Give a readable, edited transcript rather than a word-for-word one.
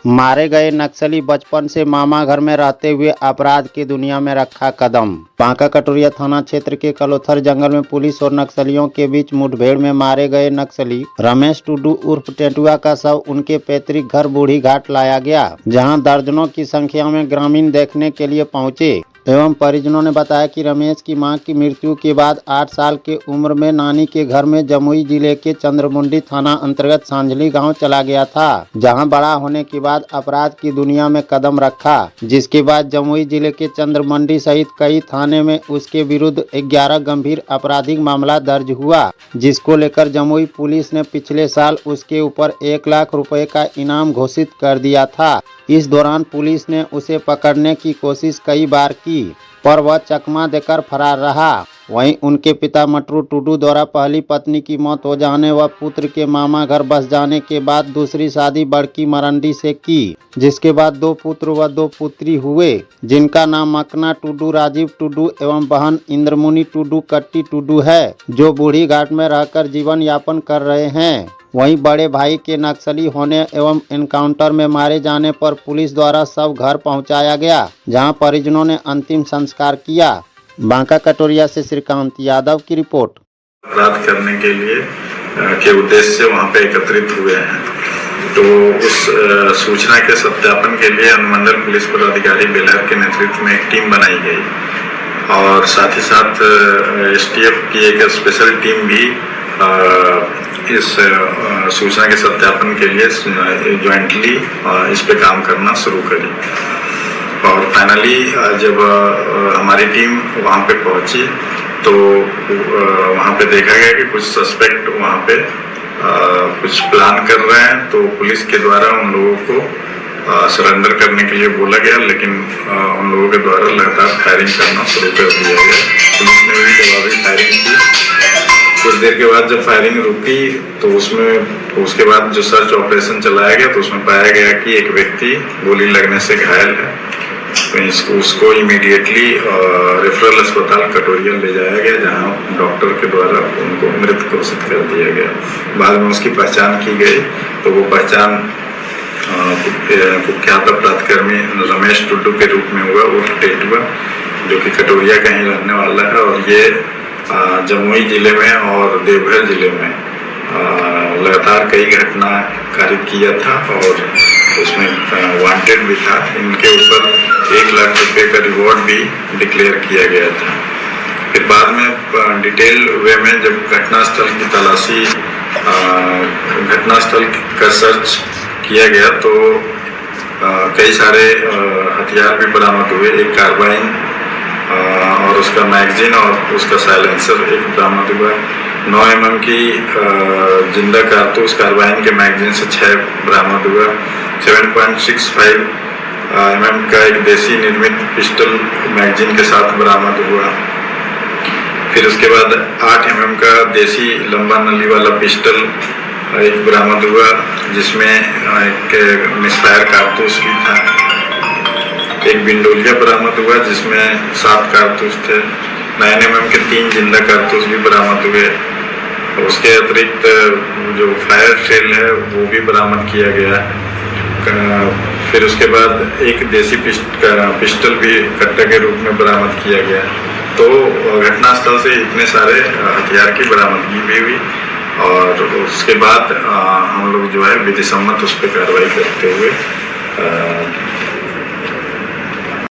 मारे गए नक्सली बचपन से मामा घर में रहते हुए अपराध की दुनिया में रखा कदम। बांका कटोरिया थाना क्षेत्र के कलोथर जंगल में पुलिस और नक्सलियों के बीच मुठभेड़ में मारे गए नक्सली रमेश टुडू उर्फ टेटुआ का शव उनके पैतृक घर बूढ़ी घाट लाया गया, जहां दर्जनों की संख्या में ग्रामीण देखने के लिए पहुंचे। एवं परिजनों ने बताया कि रमेश की मां की मृत्यु के बाद 8 साल की उम्र में नानी के घर में जमुई जिले के चंद्रमुंडी थाना अंतर्गत सांझली गांव चला गया था, जहां बड़ा होने के बाद अपराध की दुनिया में कदम रखा। जिसके बाद जमुई जिले के चंद्रमुंडी सहित कई थाने में उसके विरुद्ध 11 गंभीर आपराधिक मामला दर्ज हुआ, जिसको लेकर जमुई पुलिस ने पिछले साल उसके ऊपर 1 लाख रुपए का इनाम घोषित कर दिया था। इस दौरान पुलिस ने उसे पकड़ने की कोशिश कई बार की, पर वह चकमा देकर फरार रहा। वहीं उनके पिता मटरू टुडू द्वारा पहली पत्नी की मौत हो जाने व पुत्र के मामा घर बस जाने के बाद दूसरी शादी बड़की मरंडी से की, जिसके बाद 2 पुत्र व 2 पुत्री हुए, जिनका नाम मकना टुडू, राजीव टुडू एवं बहन इंद्रमुनि टुडू कट्टी टुडू है, जो बूढ़ी घाट में रहकर जीवन यापन कर रहे हैं। वहीं बड़े भाई के नक्सली होने एवं एनकाउंटर में मारे जाने पर पुलिस द्वारा शव घर पहुंचाया गया, जहां परिजनों ने अंतिम संस्कार किया। बांका कटोरिया से श्रीकांत यादव की रिपोर्ट। अपराध करने के लिए के उद्देश्य से वहां पे एकत्रित हुए हैं, तो उस सूचना के सत्यापन के लिए अनुमंडल पुलिस पदाधिकारी बेलहर के नेतृत्व में एक टीम बनाई गई और साथ ही साथ एसटीएफ की एक स्पेशल टीम भी इस सूचना के सत्यापन के लिए ज्वाइंटली इस पे काम करना शुरू करी। और फाइनली जब हमारी टीम वहाँ पे पहुँची तो वहाँ पे देखा गया कि कुछ सस्पेक्ट वहाँ पे कुछ प्लान कर रहे हैं, तो पुलिस के द्वारा उन लोगों को सरेंडर करने के लिए बोला गया, लेकिन उन लोगों के द्वारा लगातार फायरिंग करना शुरू कर दिया गया। पुलिस ने भी जवाबी फायरिंग की। कुछ देर के बाद जब फायरिंग रुकी तो उसके बाद जो सर्च ऑपरेशन चलाया गया तो उसमें पाया गया कि एक व्यक्ति गोली लगने से घायल है, तो उसको इमीडिएटली रेफरल अस्पताल कटोरिया ले जाया गया, जहां डॉक्टर के द्वारा उनको मृत घोषित कर दिया गया। बाद में उसकी पहचान की गई, तो वो पहचान कुख्यात अपराधकर्मी रमेश टुडू के रूप में हुआ, उर्फ टेटुआ, जो कि कटोरिया का ही रहने वाला है। और ये जमुई जिले में और देवघर जिले में लगातार कई घटना कारित किया था और उसमें वांटेड भी था। इनके ऊपर 1 लाख रुपए का रिवॉर्ड भी डिक्लेयर किया गया था। फिर बाद में डिटेल वे में जब घटनास्थल की तलाशी, घटनास्थल का सर्च किया गया तो कई सारे हथियार भी बरामद हुए। एक कार्बाइन और उसका मैगजीन और उसका साइलेंसर एक बरामद हुआ। 9 mm की जिंदा कारतूस कार्बाइन के मैगजीन से 6 बरामद हुआ। 7.65 mm का एक देसी निर्मित पिस्टल मैगजीन के साथ बरामद हुआ। फिर उसके बाद 8 mm का देसी लंबा नली वाला पिस्टल एक बरामद हुआ, जिसमें एक मिसफायर कारतूस भी था। एक बिंडोलिया बरामद हुआ जिसमें 7 कारतूस थे। 9 mm के 3 जिंदा कारतूस भी बरामद हुए। उसके अतिरिक्त जो फायर शेल है वो भी बरामद किया गया। फिर उसके बाद एक देसी पिस्टल भी कट्टा के रूप में बरामद किया गया। तो घटनास्थल से इतने सारे हथियार की बरामदगी भी हुई और उसके बाद हम लोग जो है विधि सम्मत उस पर कार्रवाई करते हुए